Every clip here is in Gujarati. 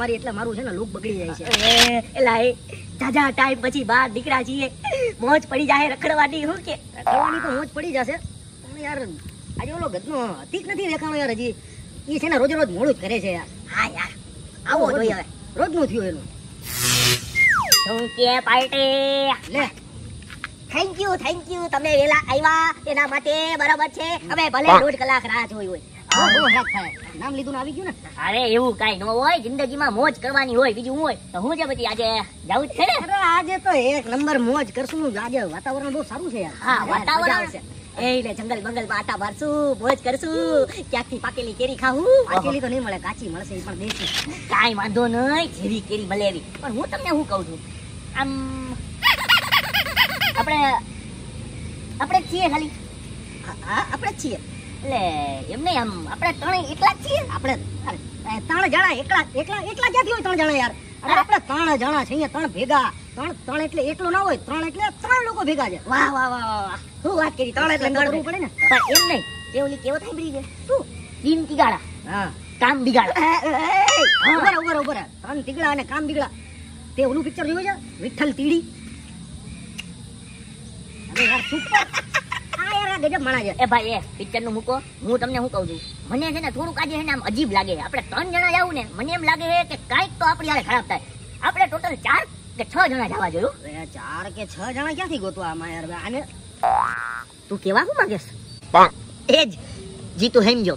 મારી એટલે મારું છે ને લુક બગડી જાય છે. એલા એ જાજા ટાઈમ પછી બાર દીકરા છીએ, મોજ પડી જાય રખડવાની. હું કે રખડવાની તો મોજ પડી જશે પણ યાર આજે ઓલો ગદનો હતીક નથી દેખાણો યાર. હજી એ છે ને રોજ રોજ મોડું જ કરે છે યાર. હા યાર આવો જોઈએ હવે, રોજનું થયું એનું. શું કે પાર્ટી લે. થેન્ક યુ તમે વેલા આવ્યા એના માટે. બરાબર છે, હવે ભલે 1.5 કલાક રાહ જોઈ હોય. નામ લીધું ને આવી ગયું ને. અરે એવું કઈ ન હોય, જિંદગીમાં મોજ કરવાની હોય, બીજું હું હોય તો હું છે પછી આજે જાવું જ છે ને. અરે આજે તો એક નંબર મોજ કરશું. આજે વાતાવરણ બહુ સારું છે યાર. હા વાતાવરણ છે એટલે જંગલ બંગલ માં આટા મારશું, મોજ કરશું. ક્યાંકથી પાકેલી કેરી ખાવું. પાકેલી તો નહીં મળે, કાચી મળશે એ પણ દેશી. કાઈ વાંધો નહીં, જેવી કેરી મળે એવી. પણ હું તમને શું કહું છું, આમ આપણે છીએ ખાલી. હા આપણે છીએ એટલે એમ નહીં, આમ આપણે ત્રણે એકલા જ છીએ. આપણે 3 જણા એકલા ક્યાંથી હોય? 3 જણા યાર. અરે આપણે 3 જણા છીએ, 3 ભેગા. 3 એટલે એકલો ના હોય, 3 એટલે 3 લોકો ભેગા છે. વાહ વાહ વાહ, શું વાત કરી. 3 એટલે કરવું પડે ને. પણ એમ નહીં, તે ઓલી કેવો સાંભળી છે શું? 3 તીગાડા હા કામ બિગાડા. ઉભર 3 તીગડા અને કામ બિગડા. તે ઓલું પિક્ચર જોયું છે વિઠ્ઠલ તીડી? અરે યાર સુપર. ગજબ માણા છે. એ ભાઈ એ પિક્ચર નું મૂકો. હું તમને શું કહું છું, મને છે ને થોડુંક આજે છે ને આમ અજીબ લાગે. આપણે 3 જણા જાવું ને, મને એમ લાગે છે કે કાંઈક તો આપણી હારે ખરાબ થાય. આપણે ટોટલ 4 કે 6 જણા જવા જોયું. 4 કે 6 જણા ક્યાંથી ગોતવા આમાં યાર? આને તું કેવા શું માંગેસ? એ જ જી તું હેમજો.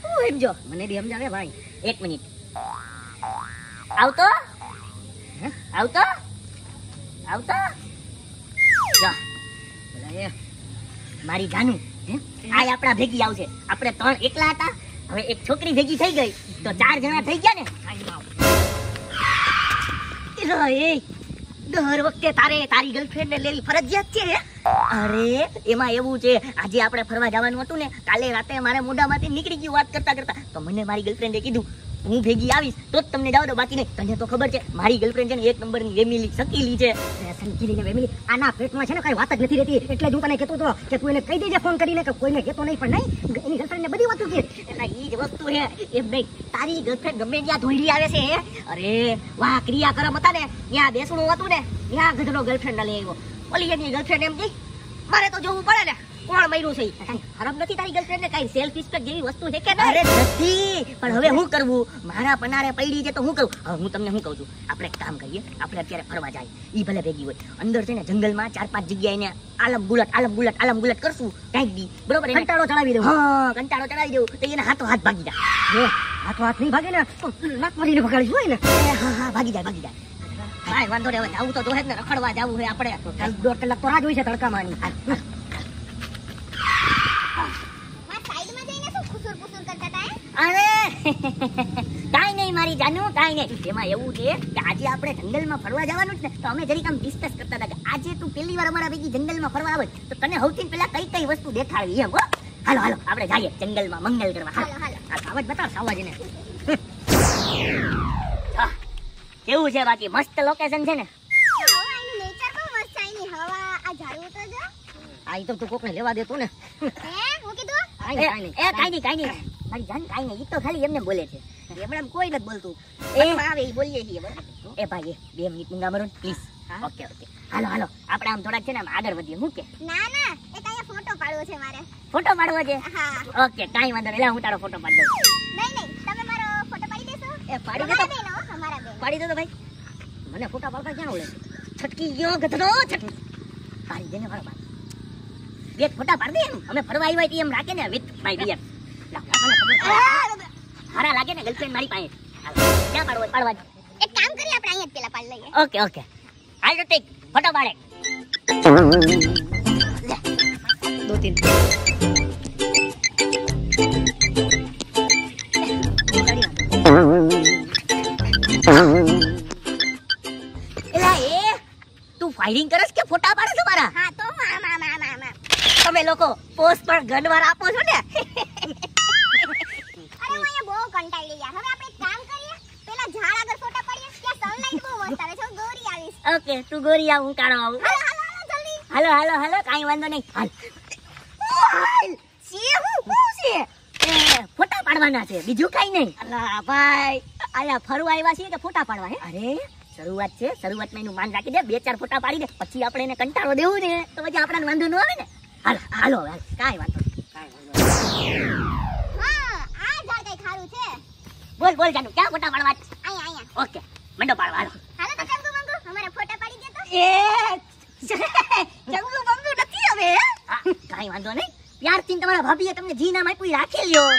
હું હેમજો? મને બી સમજાવે ભાઈ. 1 મિનિટ આવતો જા. મારી જાનું આ આપણા ભેગી આવશે. આપણે 3 એકલા હતા, હવે એક છોકરી ભેગી થઈ ગઈ તો 4 જણા થઈ ગયા ને. દર વખતે તારી ગર્લફ્રેન્ડ ને લેવી ફરજિયાત છે? અરે એમાં એવું છે, આજે આપણે ફરવા જવાનું હતું ને, કાલે રાતે મારે મોઢામાંથી નીકળી ગયું વાત કરતા તો મને મારી ગર્લફ્રેન્ડે કીધું હું ભેગી આવીશ તો જ તમને જાવ દો, બાકી નહીં. તને તો ખબર છે મારી ગર્લફ્રેન્ડ છે ને 1 નંબરની વેમિલી સકીલી છે. સંકીલી ને વેમિલી આના પેટમાં છે ને કઈ વાત જ નથી રહેતી. એટલે જ હું તને કહેતો હતો કે તું એને કહી દેજે ફોન કરીને કે કોઈને કહેતો નહીં. પણ નહીં, એની ગર્લફ્રેન્ડ ને બધી વસ્તુ કે એટલે ઈ જ વસ્તુ છે. એમ નહીં, તારી ગર્લફ્રેન્ડ ગમે ત્યાં ધોઈડી આવે છે. અરે વાહ, ક્રિયાકરમ હતા ને ત્યાં બેસણું હતું ને, ત્યાં ગધનો ગર્લફ્રેન્ડ લઈ આવ્યો. ઓલી એની ગર્લફ્રેન્ડ એમ કહી મારે તો જોવું પડે ને કોણ મર્યું છે. ખરાબ નથી તારી ગર્લફ્રેન્ડ ને? કઈ સેલ્ફ રિસ્પેક્ટ જેવી વસ્તુ છે કે અરે નથી. પણ હવે શું કરવું, મારા પનારે પડી છે તો હું કરું. હવે હું તમને શું કહું છું, આપણે એક કામ કરીએ, આપણે અત્યારે ફરવા જાય. ઈ ભલે ભેગી હોય, અંદર છે ને જંગલમાં 4-5 જગ્યાએ એને આલમ ગુલટ કરશું કાંઈક દી. બરોબર? કંટાળો ચડાવી દઉં. હા કંટાળો ચડાવી દઉં તો એને હાથ ભાગી જાય. હાથ નહીં ભાગે ને નાક મારીને ભગાડી હોય ને. હા ભાગી જાય. ભાઈ વાંધો નહીં, હવે જાવું તો જોહે ને, રખડવા જાવું હોય આપણે. 1.5 કલાક તો રાહ જોઈ છે તડકામાં. કાઈ નહીં મારી જાનું, કાઈ નહીં. એમાં એવું છે કે આજે આપણે જંગલમાં ફરવા જવાનું છે ને, તો અમે જરીક આમ ડિસ્કસ કરતા હતા કે આજે તું પહેલી વાર અમારા ભેગી જંગલમાં ફરવા આવે તો તને સૌથી પહેલા કઈ વસ્તુ દેખાડવી એમ. હાલો આપણે જઈએ જંગલમાં મંગલ કરવા. સાવજ બતાવ સાવજને કેવું છે. બાકી મસ્ત લોકેશન છે ને. આ તો તું કોકને લેવા દેતો ને. કાઈ નહીં મારી જાન, કાઈ નહીં. ઈ તો ખાલી એમને બોલે છે, એમણે કોઈ નથી બોલતું. એ આવે ઈ બોલીએ છીએ. એ ભાઈ 2 મિનિટ મૂંગા મરો પ્લીઝ. ઓકે હાલો આપણે આમ થોડાક છે ને આગળ વધીએ. હું કે ના એક અહીંયા ફોટો પાડવો છે મારે. ફોટો પાડવો છે? હા ઓકે કાઈ વાંધો નહીં, હું તારો ફોટો પાડી દઉં. નહીં તમે મારો ફોટો પાડી દેશો? એ પાડી દો અમારા બે. પાડી દો તો ભાઈ. મને ફોટા પાડતા ક્યાં આવડે? છટકી ગયો ગધરો. પાડી દે ને મારો ભાઈ. એક ફોટા પાડ દે. અમે ફરવા આવ્યા એમ રાખે ને વિથ માય ડિયર. હારા લાગે ને ગર્લફ્રેન્ડ મારી પાસે. ક્યાં પાડવા? એક કામ કરીએ આપણે અહીંયા જ પેલા પાડ લઈએ. ઓકે હાલ તો ઠીક ફોટો પાડે. 2-3 એલા તું ફાયરિંગ કરસ કે ફોટા પાડે છો મારા? હા તો તમે લોકો પોસ્ટ પર ગનવાર આપો છો ને. કંટાળી યાર. હવે આપણે કામ કરીએ, પેલા ઝાડ આગળ ફોટા પાડીએ. ત્યાં સનલાઈટ બહુ મસ્ત આવે છે. હું ગોરી આવીશ. ઓકે તું ગોરી આવ, હું કાળો આવું. હાલો જલ્દી. હાલો કાઈ વાંધો નહીં. હાલ સી હું છે? ફોટા પાડવાના છે, બીજું કાઈ નહીં. અલા ભાઈ આયા ફરવા આવ્યા છીએ કે ફોટા પાડવા હે? અરે શરૂઆત છે, શરૂઆતમાં એનું માન રાખી દે, 2-4 ફોટા પાડી દે, પછી આપણે એને કંટાળો દેવું ને તો પછી આપણને વાંધો ન આવે ને. હાલો હાલો હાલ, કાંઈ વાંધો નહીં. હા આ ઝાડ કઈ ખારું છે. બોલ બોલ જાનુ, ક્યાં ફોટા પાડવા? અહીંયા ઓકે મંડો પાડવા. હાલો હાલો તો ચંગુ મંગુ અમારા ફોટા પાડી દે તો. ચંગુ મંગુ નથી હવે. હા કાંઈ વાંધો નહીં, ત્યારથી તમારા ભાભીએ તમને જી નામ આપ્યું, રાખી લ્યો.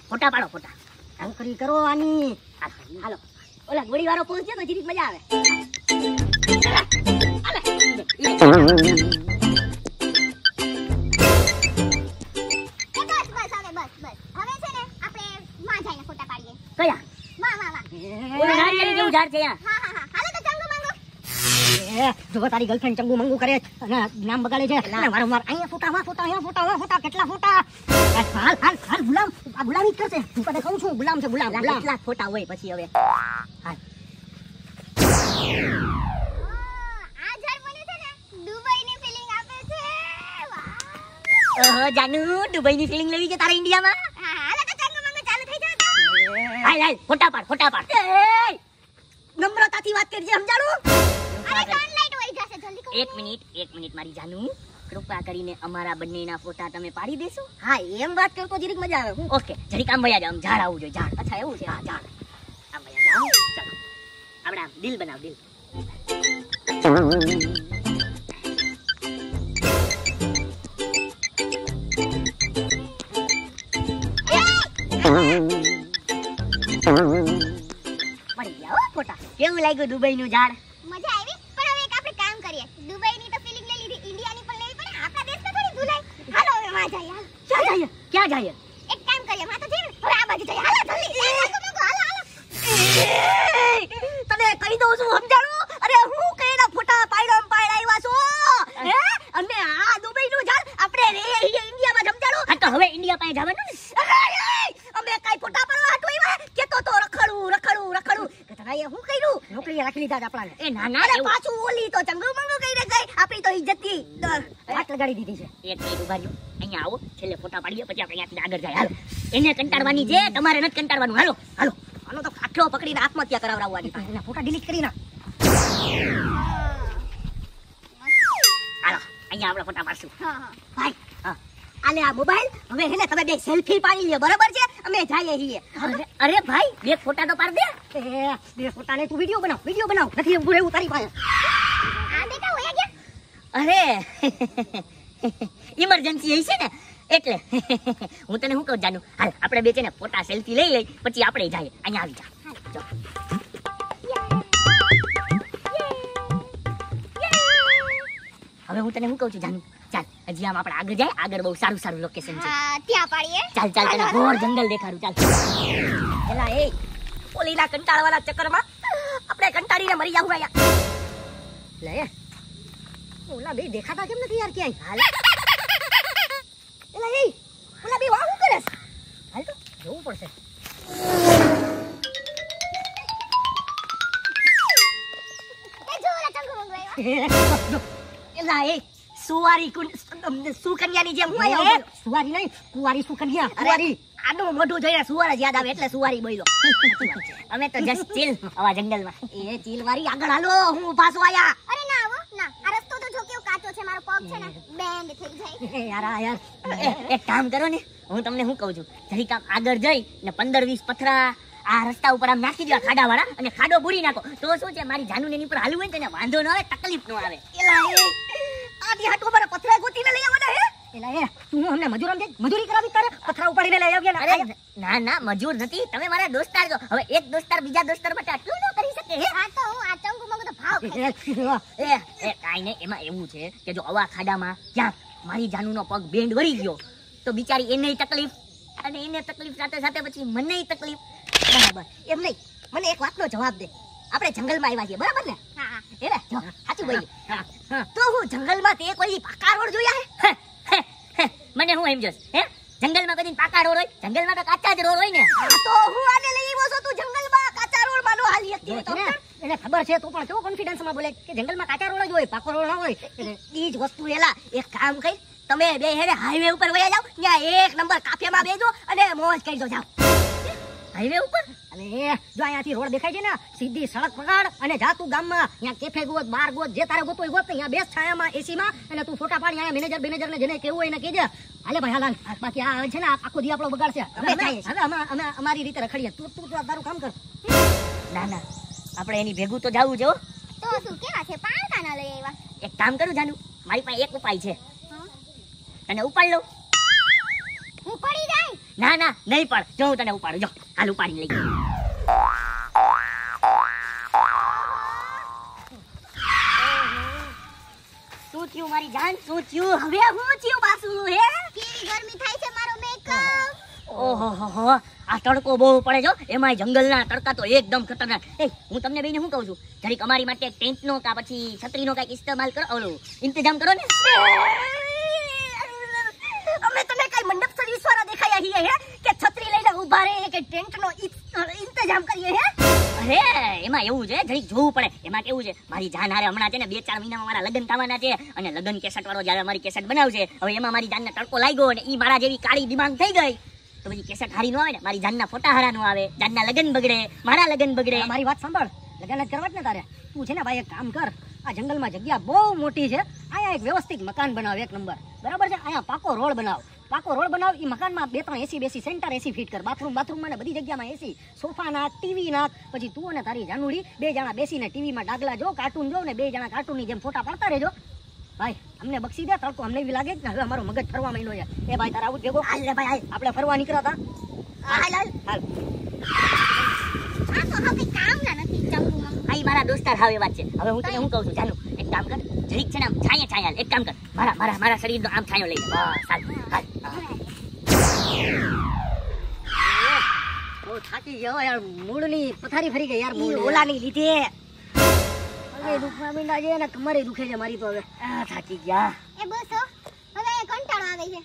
ફોટા પાડો ફોટા. કંકરી કરો આની. હાલો ઓલા ગોળી વાળો પહોંચે તો જીરીક મજા આવે. કયા? ઓલા નારિયેળ જેવું ઝાડ છે અહીંયા. જો તારી ગર્લફ્રેન્ડ ચંગુ મંગુ કરે અને નામ બગાડે છે અને વારંવાર અહીંયા ફોટા અહીંયા ફોટા કેટલા ફોટા. હાલ હાલ હાલ ગુલામ, આ ગુલામી જ કરશે. હું કદે કહું છું ગુલામ છે, ગુલામ. કેટલા ફોટા હોય પછી હવે. હાલ આ ઝાડ મને છે ને દુબઈની ફીલિંગ આપે છે. ઓહો જાનુ, દુબઈની ફીલિંગ લેવી છે તારે ઇન્ડિયામાં? હા હાલો તો ચંગુ મંગુ ચાલુ થઈ જાવ. હાલ હાલ ફોટા પાડ. નમ્રતાથી વાત કરજે, સમજાણું? અરે સનલાઇટ વહી જશે જલ્દી કરો. એક મિનિટ મારી જાનુ, કૃપા કરીને અમારા બંનેના ફોટા તમે પાડી દેશો? હા એમ વાત કર તો જરીક મજા આવે. ઓકે જરીક આમ વયા જાવ, આમ ઝાડ આવવું જોઈએ, ઝાડ. અચ્છા એવું છે? હા ઝાડ આમ વયા જાવ. ચાલો આપણે આમ દિલ બનાવ, દિલ. મળી ગયા હો ફોટા. કેવું લાગ્યું દુબઈનું ઝાડ? મજા આવી. પણ હવે એક આપણે કામ કરીએ, દુબઈની તો ફીલિંગ લઈ લીધી, ઇન્ડિયાની પણ લેવી પડે. આપણા દેશમાં થોડી ભૂલાય. હાલો હવે માં જઈએ. હાલો ક્યાં જઈએ? એક કામ કરીએ, માં તો જઈએ ને, હવે આ બાજુ જઈએ. હાલો જલ્દી ચંગુ મંગુ હાલો હાલો. તને કહી દઉં છું, સમજાણું? અરે હું કઈના ફોટા પાડ્યા છો હે? અને આ દુબઈનું ઝાડ આપણે રે ઇન્ડિયામાં, સમજાણું? હા તો હવે ઇન્ડિયા પાસે જવાનું ને. અમે કાઈ ફોટા પાડવા હાટુ આવ્યા કેતો તો રખડું. કતરાએ હું કર્યું? નોકરી રાખી લીધા આપણાને. એ ના ના પાછું ઓલી તો ચંગુ મંગુ કઈને ગઈ, આપણી તો ઇજ્જતથી વાત લગાડી દીધી છે. એક મિનિટ ઉભા રહ્યો, અહીંયા આવો, છેલ્લે ફોટા પાડીએ પછી આપણે અહીંયાથી આગળ જાય. હાલો એને કંટાળવાની છે, તમારે નથી કંટાળવાનું. હાલો હાલો આનો તો ખાટલો પકડીને આત્મહત્યા કરાવડાવવાની. એના ફોટા ડિલીટ કરી નાખ. હાલો અહીંયા આપણે ફોટા પાડશું. હા હા ભાઈ હા આલે આ મોબાઈલ હવે હેને તમે બે સેલ્ફી પાડી લ્યો, બરાબર છે? અમે જઈએ છીએ. અરે ભાઈ બે ફોટા તો પાડ દે. બે ફોટા ને તું વિડિયો બનાવ. નથી ઊભું રહેવું તારી પાસે. આ બેટા હોયા ગયા. અરે ઇમરજન્સી હઈ છે ને એટલે હું તને શું કહું જાનુ, હાલ આપણે બે છે ને ફોટા સેલ્ફી લઈ પછી આપણે જઈએ. અહીંયા આવી જા. હવે હું તને શું કહું છું જાનુ, ચાલ હજી આમ આપણે આગળ જાય. આગળ બહુ સારું લોકેશન છે. હા ત્યાં પાડીએ. ચાલ તને ઘોર જંગલ દેખાડું. ચાલ એલા એ ઓલીના કંટાળવાના ચક્કરમાં આપણે કંટાળીને મરી જાવું અહીંયા. લે ઓલા બે દેખાતા કેમ નથી યાર ક્યાંય? હાલ એલા એ ઓલા બે વાહ શું કરે છે? હાલ તો જોવું પડશે. એ જો ઓલા ચંગુ મંગુ આવ્યા. એલા એ સુવારી સુકન્યાની જેમ હું આયો. સુવારી નહીં, કુવારી સુકન્યા. કુવારી આનું મોઢું જોઈને સુવાર જ યાદ આવે એટલે સુવારી બોલ્યો. અમે તો જસ્ટ ચીલ આવા જંગલમાં. એ ચીલ વારી આગળ હાલો, હું પાછો આયા. અરે ના આવો ના, આ રસ્તો તો જો કેવો કાચો છે, મારો પગ છે ને બેન્ડ થઈ જાય. યાર એક કામ કરો ને, હું તમને શું કહું છું, જરીક આમ આગળ જઈ ને 15-20 પથરા આ રસ્તા ઉપર આમ નાખી દો ખાડા વાળા, અને ખાડો બુડી નાખો તો શું છે, મારી જાનુ એની પર હાલવું હોય ને તેને વાંધો ન આવે, તકલીફ ન આવે. એલા એ આદી હાટો પર પથરા ગોતીને લઈ આવવાના હે? એલા એ તું અમને મજૂરી કરાવી તારે પથરા ઉપાડીને લઈ આવ્યા? અરે ના મજૂર નથી, તમે મારા દોસ્તાર છો. હવે એક દોસ્તાર બીજા દોસ્તાર માટે આટલું ન કરી શકે હે? હા તો હું આ ચંગુ મંગુ તો ભાવ એ કાઈ નહીં, એમાં એવું છે કે જો આવા ખાડામાં ક્યાંક મારી જાનુનો પગ બેન્ડ વળી ગયો તો બિચારી એનેય તકલીફ, અને એને તકલીફ સાથે સાથે પછી મનેય તકલીફ. બરાબર એમ નહીં, મને એક વાતનો જવાબ દે. આપણે જંગલમાં આવ્યા છીએ, બરાબર ને? હા એટલે જો સાચું બોલી. તો હું જંગલમાં તે કોઈ પાકા રોડ જોયા હે? મને હું એમ જોસ હે, જંગલમાં કદી પાકા રોડ હોય? જંગલમાં તો કાચા જ રોડ હોય ને. તો હું આને લઈ આવ્યો છું, તું જંગલમાં કાચા રોડ માં નો હાલી શકતી તો એને ખબર છે, તું પણ કેવો કોન્ફિડન્સમાં બોલે કે જંગલમાં કાચા રોડ જ હોય, પાકો રોડ ના હોય. ઈ જ વસ્તુ. એલા એક કામ કઈ, તમે બે હેરે હાઈવે ઉપર વયા જાવ, ત્યાં એક નંબર કાફિયામાં બેજો અને મોજ કરજો. જાવ હાઈવે ઉપર. અરે જો અહીંયાથી રોડ દેખાય છે ને સીધી સડક પકડ અને જા તું ગામમાં ત્યાં કેફે ગોત બાર ગોત જે તારે ગોતો ગોત અહીંયા બેસ છાયામાં એસીમાં અને તું ફોટા પાડી અહીંયા મેનેજરને જેને કેવું હોય એને કહેજે. હાલે ભાઈ હાલ બાકી આ છે ને આખો દી આપણો બગાડશે. હવે અમે અમારી રીતે રખડીએ. તું તારું કામ કર. ના ના આપણે એની ભેગું તો જાવું જો. તો શું કેવા છે પાણકા ના લઈ આવ્યા? એક કામ કરું જાનુ, મારી પાસે એક ઉપાય છે. તને ઉપાડ લઉં? હું પડી જાય? ના ના નહીં પડ, જો હું તને ઉપાડું. જો હાલ ઉપાડીને લઈ ગયો. શું થયું મારી જાન? શું થયું? હવે હું થયું પાછું? હે કેવી ગરમી થાય છે મારો મેકઅપ. ઓહો હો, આ તડકો બહુ પડે જો, એમાંય જંગલના તડકા તો એકદમ ખતરનાક. એ હું તમને બેને શું કહું છું, જરીક અમારી માટે ટેન્ટનો કે પછી છત્રીનો કઈક ઇસ્તેમાલ કરો, ઓલો ઇંતજામ કરો ને. અમે તને કઈ મંડપ સર્વિસ વાળા દેખાયા છીએ હે કે છત્રી લઈને ઊભા રહે કે ટેન્ટનો ઇંતજામ કરીએ હે? અરે એમાં એવું છે, જરીક જોવું પડે. એમાં કેવું છે, મારી જાન હારે હમણાં છે ને 2-4 મહિનામાં મારા લગ્ન થવાના છે અને લગ્ન કેસેટ વાળો જ્યારે અમારી કેસેટ બનાવશે, હવે એમાં મારી જાનને તડકો લાગ્યો અને ઈ મારા જેવી કાળી દિમાગ થઈ ગઈ તો પછી કેસેટ હારી ન આવે ને, મારી જાનના ફોટા હારા ન આવે, જાનના લગ્ન બગડે, મારા લગ્ન બગડે. મારી વાત સાંભળ, લગ્ન જ કરવા જ ને તારે. તું છે ને ભાઈ એક કામ કર, આ જંગલમાં જગ્યા બહુ મોટી છે, અહીંયા એક વ્યવસ્થિત મકાન બનાવ, એક નંબર બરાબર છે. અહીંયા પાકો રોડ બનાવ, એ મકાનમાં 2-3 એસી બેસી સેન્ટર એસી ફિટ કર, બાથરૂમમાં ને બધી જગ્યામાં એસી, સોફા નાખ, ટીવી નાખ. પછી તું અને તારી જાનુડી 2 જણા બેસીને ટીવીમાં ડાગલા જો, કાર્ટૂન જો ને 2 જણા કાર્ટૂનની જેમ ફોટા પાડતા રહેજો. ભાઈ અમને બક્ષી દે, તડકો અમને એવી લાગે ને હવે અમારો મગજ ફરવા માંડ્યો છે. એ ભાઈ તારા આવું ભેગો હાલ લે ભાઈ, હાલ આપણે ફરવા નીકળ્યા હતા. હાલ હાલ આ તો હવે કામ ના નથી ચંગુ મંગુ. આ ઈ મારા દોસ્તાર હાવ એ વાત છે. હવે હું તને શું કહું છું જાનુ, એક કામ કર, જરીક છે ને આમ છાયા એક કામ કર, મારા શરીરનો આમ છાયો લઈ લે. બસ હાલ હાલ. બહુ થાકી ગયો યાર, મૂળની પથારી ફરી ગઈ યાર. મૂળ ઓલાની લીધે હવે દુખવા મીંડા છે ને કમરે દુખે છે મારી તો. હવે થાકી ગયા. એ બસ હો, હવે એ કંટાળો આવે છે.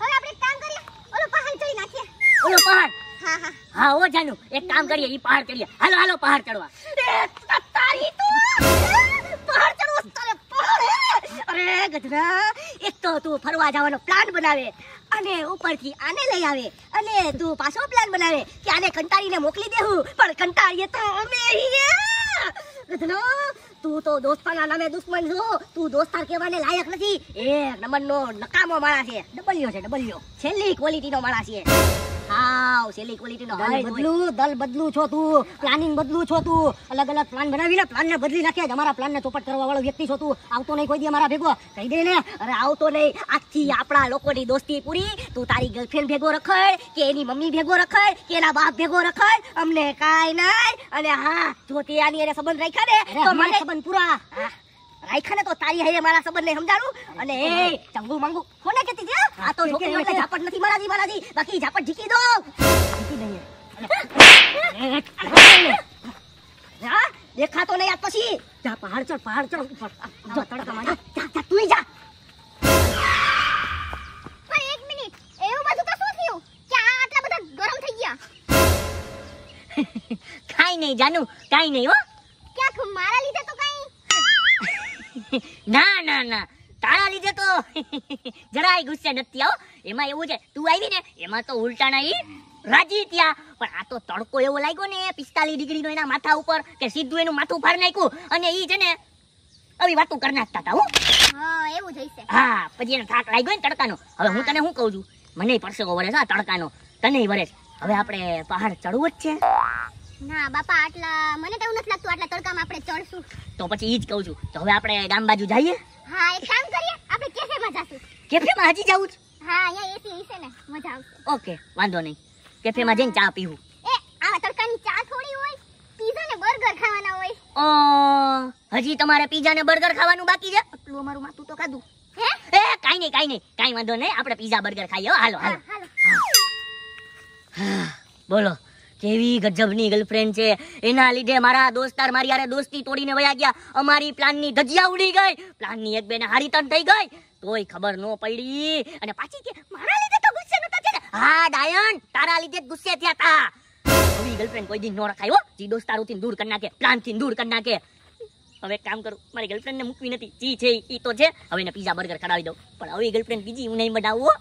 હવે આપણે એક કામ કરીએ, ઓલો પહાડ ચડી નાખીએ. ઓલો પહાડ? હા હા હા ઓ જાનુ, એક કામ કરીએ, ઈ પહાડ ચડીએ. હાલો પહાડ ચડવા. તારી તો પહાડ ચડવો તારે પહાડ હે? અરે ગધરા, એક તો તું ફરવા જવાનો પ્લાન બનાવે અને ઉપરથી આને લઈ આવે અને તું પાછો પ્લાન બનાવે કે આને કંટાળીને મોકલી દેવું, પણ કંટાળીએ તો અમે ગધરો. તું તો દોસ્તાના નામે દુશ્મન છો, તું દોસ્તાર કહેવાને લાયક નથી. એક નંબરનો નકામો માણસ છે, ડબલ્યો છેલ્લી ક્વોલિટીનો માણસ છે. હાવ છેલ્લી ક્વોલિટીનો. દલ બદલું છો તું, પ્લાનિંગ બદલું છો તું, અલગ અલગ પ્લાન બનાવીને પ્લાનને બદલી નાખ્યા. અમારા પ્લાનને ચોપટ કરવા વાળો વ્યક્તિ છો તું. આવતો નહીં કોઈ દી અમારા ભેગો, કહી દે ને. અરે આવતો નહીં, આજથી આપણા લોકોની દોસ્તી પૂરી. તું તારી ગર્લફ્રેન્ડ ભેગો રખડ કે એની મમ્મી ભેગો રખડ કે એના બાપ ભેગો રખડ, અમને કાંઈ નહીં. અને હા, જો તે આની એને સંબંધ રાખ્યા ને તો મને સંબંધ પૂરા રાખ્યા ને તો તારી હારે મારા સંબંધને સમજાડું. અને એ ચંગુ મંગુ કોને કહેતી છે? આ તો છોકરીઓ એટલે ઝાપટ નથી મારાજી, બાકી ઝાપટ ઝીકી દો. દેખાતો નહીં આજ પછી. જા પહાડ ચડ ઉપર. જો તડકામાં જા તું જા. પણ એક મિનિટ, એવું બધું તો શું થયું કે આ આટલા બધા ગરમ થઈ ગયા? કાઈ નહીં જાનુ, કાઈ નહીં હો. ક્યાંક મારા લીધે તો કઈ? ના તારા લીધે તો જરાય ગુસ્સે નથી આવો. એમાં એવું છે, તું આવી ને એમાં તો ઉલટાના ઈ રાજી ત્યાં. પણ આ તો તડકો એવો લાગ્યો ને 45 ડિગ્રીનો એના માથા ઉપર કે સીધું એનું માથું ફાડી નાખ્યું અને ઈ છે ને આવી વાતું કરી નાખતા હતા. હા એવું જ હશે. હા, પછી એને થાક લાગ્યો ને તડકાનો. હવે હું તને શું કહું છું, મને પરસેવો વળે છે આ તડકાનો, તને વળે છે. હવે આપણે પહાડ ચડવું જ છે. ના બાપા, આટલા મને તો એવું નથી લાગતું આટલા તડકામાં આપણે ચડશું. તો પછી ઈ જ કહું છું, તો હવે આપણે ગામ બાજુ જઈએ. હા એક કામ કરીએ, આપણે કેફેમાં જાશું. કેફેમાં હજી જવું જ? હા અહીંયા એસી હશે ને, મજા આવશે. ઓકે વાંધો નહીં, કેફેમાં જઈને ચા પીવું. એ આવા તડકાની ચા થોડી હોય, પીઝા ને બર્ગર ખાવાના હોય. હજી તમારે પીઝા ને બર્ગર ખાવાનું બાકી છે? આટલું અમારું માથું તો ખાધું. હે એ કાઈ નહીં વાંધો નહીં, આપણે પીઝા બર્ગર ખાઈએ. હાલો હાલો. બોલો, કેવી ગજબની ગર્લફ્રેન્ડ છે. એના લીધે મારા દોસ્તાર મારી યારે દોસ્તી તોડીને વયા ગયા. અમારી પ્લાનની ધજિયા ઉડી ગઈ, પ્લાનની એક બેને હારી તન થઈ ગઈ, તોય ખબર ન પડી. અને પાછી કે મારા લીધે તો ગુસ્સે નતા છે ને. હા ડાયન, તારા લીધે જ ગુસ્સે થયા તા. આવી ગર્લફ્રેન્ડ કોઈ દી ન રખાય હો, જી દોસ્તારોથી દૂર કરી નાખે, પ્લાનથી દૂર કરી નાખે. હવે એક કામ કરું, મારી ગર્લફ્રેન્ડને મૂકવી નથી, જી છે ઈ તો છે. હવે એને પીઝા બર્ગર ખવડાવી દઉં, પણ હવે ગર્લફ્રેન્ડ બીજી હું નહીં બનાવું.